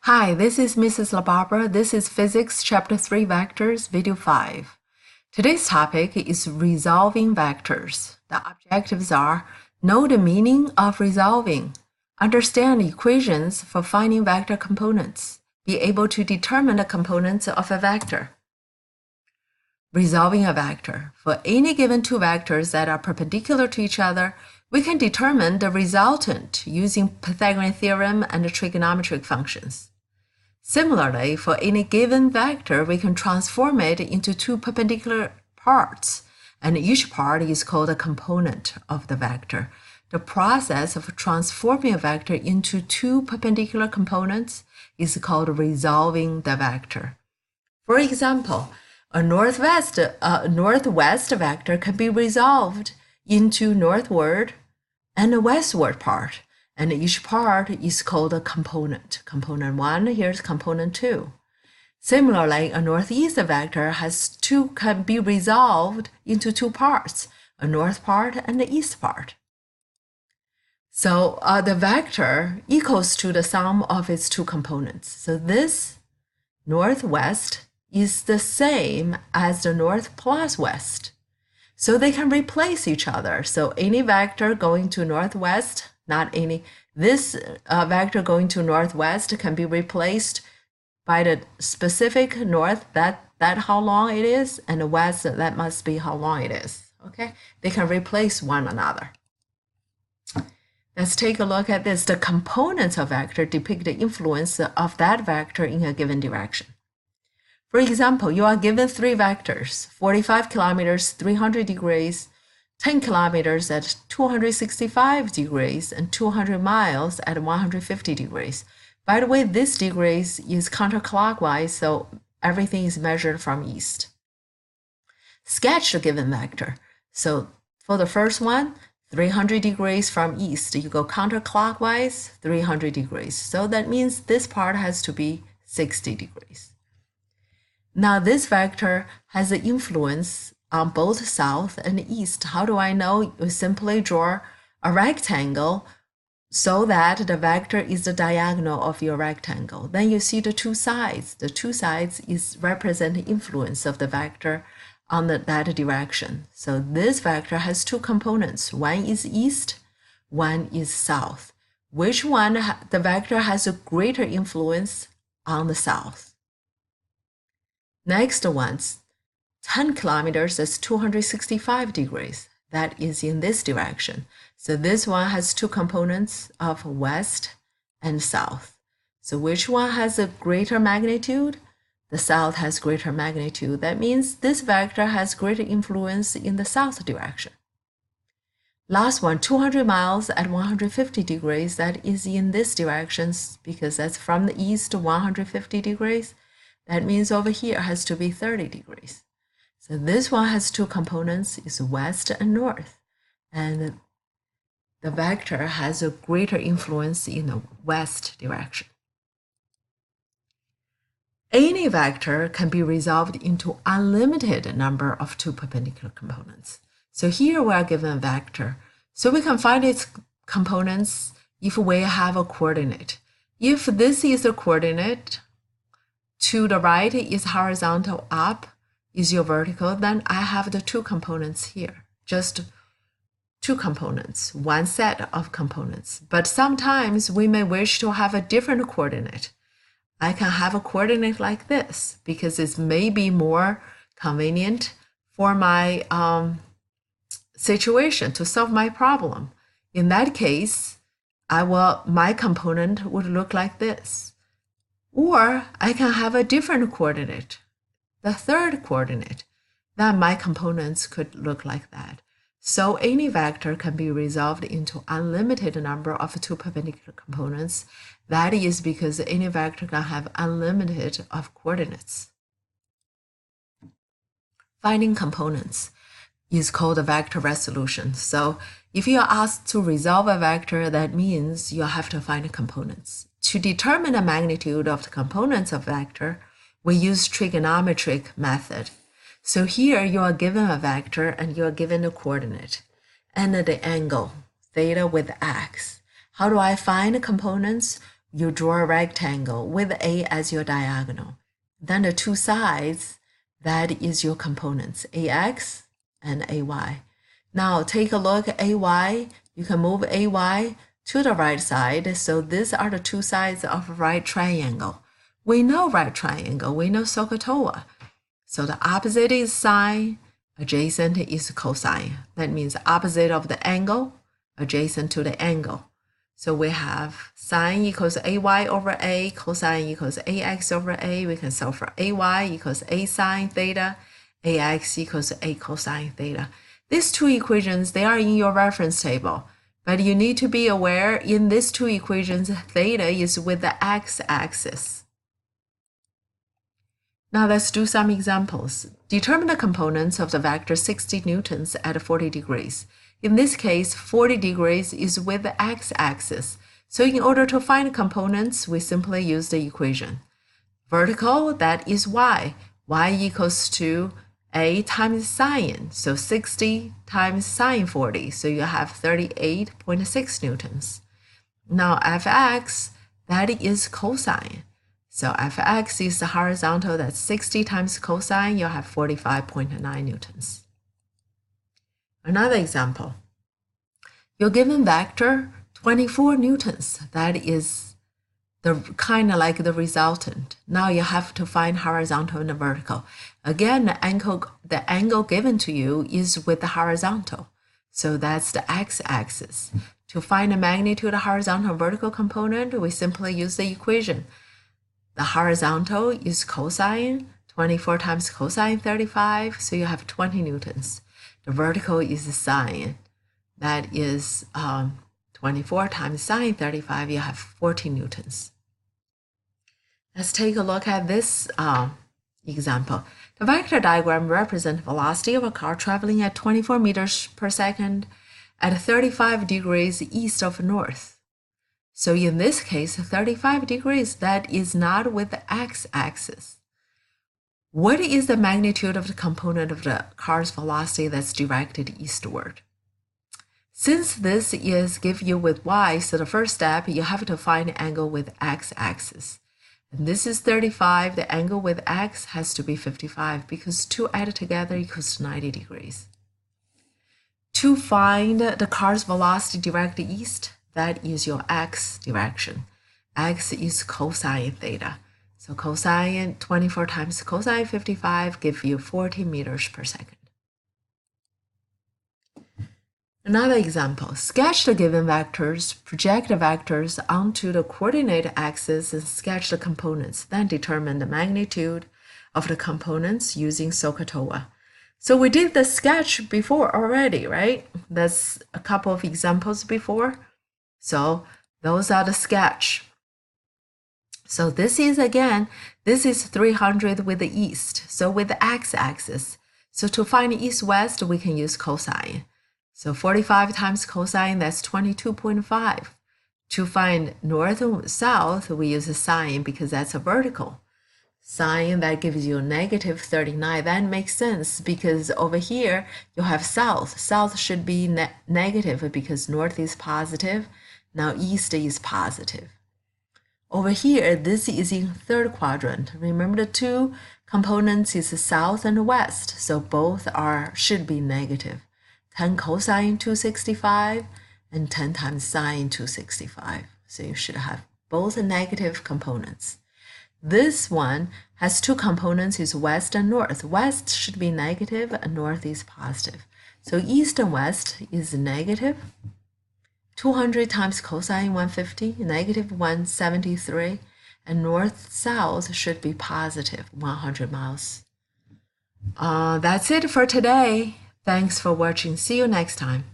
Hi, this is Mrs. LaBarbera. This is Physics Chapter 3 Vectors, Video 5. Today's topic is resolving vectors. The objectives are know the meaning of resolving, understand equations for finding vector components, be able to determine the components of a vector. Resolving a vector. For any given two vectors that are perpendicular to each other, we can determine the resultant using Pythagorean theorem and trigonometric functions. Similarly, for any given vector, we can transform it into two perpendicular parts, and each part is called a component of the vector. The process of transforming a vector into two perpendicular components is called resolving the vector. For example, a northwest vector can be resolved into northward and a westward part, and each part is called a component. Component 1, here's component 2. Similarly, a northeast vector can be resolved into two parts, a north part and the east part. So the vector equals to the sum of its two components. So this northwest is the same as the north plus west. So they can replace each other. So any vector going to northwest, this vector going to northwest can be replaced by the specific north, that how long it is, and the west, that must be how long it is. Okay, they can replace one another. Let's take a look at this. The components of vector depict the influence of that vector in a given direction. For example, you are given three vectors, 45 kilometers, 300 degrees, 10 kilometers at 265 degrees, and 200 miles at 150 degrees. By the way, this degrees is counterclockwise, so everything is measured from east. Sketch the given vector. So for the first one, 300 degrees from east, you go counterclockwise 300 degrees. So that means this part has to be 60 degrees. Now this vector has an influence on both south and east. How do I know? You simply draw a rectangle so that the vector is the diagonal of your rectangle. Then you see the two sides. The two sides represent the influence of the vector on that direction. So this vector has two components. One is east, one is south. Which one, the vector has a greater influence on the south? Next one's 10 kilometers is 265 degrees. That is in this direction. So this one has two components of west and south. So which one has a greater magnitude? The south has greater magnitude. That means this vector has greater influence in the south direction. Last one, 200 miles at 150 degrees. That is in this direction because that's from the east to 150 degrees. That means over here has to be 30 degrees. So this one has two components, is west and north. And the vector has a greater influence in the west direction. Any vector can be resolved into unlimited number of two perpendicular components. So here we are given a vector. So we can find its components if we have a coordinate. If this is a coordinate, to the right is horizontal, up is your vertical, then I have the two components here, just two components, one set of components. But sometimes we may wish to have a different coordinate. I can have a coordinate like this because it may be more convenient for my situation to solve my problem. In that case, my component would look like this. Or I can have a different coordinate, the third coordinate, then my components could look like that. So any vector can be resolved into unlimited number of two perpendicular components. That is because any vector can have unlimited of coordinates. Finding components is called a vector resolution. So if you are asked to resolve a vector, that means you have to find the components. To determine the magnitude of the components of vector, we use trigonometric method. So here you are given a vector and you are given a coordinate and the angle, theta with x. How do I find the components? you draw a rectangle with A as your diagonal. Then the two sides, that is your components, AX and AY. Now take a look at AY. You can move AY to the right side. So these are the two sides of a right triangle. We know right triangle, we know SOHCAHTOA. So the opposite is sine, adjacent is cosine. That means opposite of the angle, adjacent to the angle. So we have sine equals AY over A, cosine equals AX over A. We can solve for AY equals A sine theta, AX equals A cosine theta. These two equations, they are in your reference table. But you need to be aware in these two equations, theta is with the x-axis. Now let's do some examples. Determine the components of the vector 60 newtons at 40 degrees. In this case, 40 degrees is with the x-axis. So in order to find the components, we simply use the equation. Vertical, that is y. Y equals to A times sine. So 60 times sine 40. So you have 38.6 newtons. Now fx, that is cosine. So fx is the horizontal, that's 60 times cosine, you'll have 45.9 newtons. Another example. You're given vector 24 newtons, that is the kind of like the resultant. Now you have to find horizontal and vertical. Again, the angle given to you is with the horizontal. So that's the x-axis. To find the magnitude of horizontal and vertical component, we simply use the equation. The horizontal is cosine, 24 times cosine 35, so you have 20 newtons. The vertical is sine, that is 24 times sine 35, you have 14 newtons. Let's take a look at this example. The vector diagram represents velocity of a car traveling at 24 meters per second at 35 degrees east of north. So in this case, 35 degrees, that is not with the x-axis. What is the magnitude of the component of the car's velocity that's directed eastward? Since this is give you with y, so the first step, you have to find an angle with x-axis. And this is 35, the angle with x has to be 55 because 2 added together equals 90 degrees. To find the car's velocity directed east, that is your x direction. X is cosine theta. So cosine 24 times cosine 55 give you 40 meters per second. Another example, sketch the given vectors, project the vectors onto the coordinate axis and sketch the components, then determine the magnitude of the components using SOHCAHTOA. So we did the sketch before already, right? That's a couple of examples before. So those are the sketch. So this is again, this is 300 with the east, so with the x-axis. So to find east-west, we can use cosine. So 45 times cosine, that's 22.5. To find north and south, we use a sine because that's a vertical. Sine, that gives you negative 39. That makes sense because over here, you have south. South should be negative because north is positive. Now east is positive. Over here, this is in third quadrant. Remember the two components is south and west, so both should be negative. 10 cosine 265 and 10 times sine 265. So you should have both negative components. This one has two components, is west and north. West should be negative and north is positive. So east and west is negative. 200 times cosine 150, negative 173, and north-south should be positive 100 miles. That's it for today. Thanks for watching. See you next time.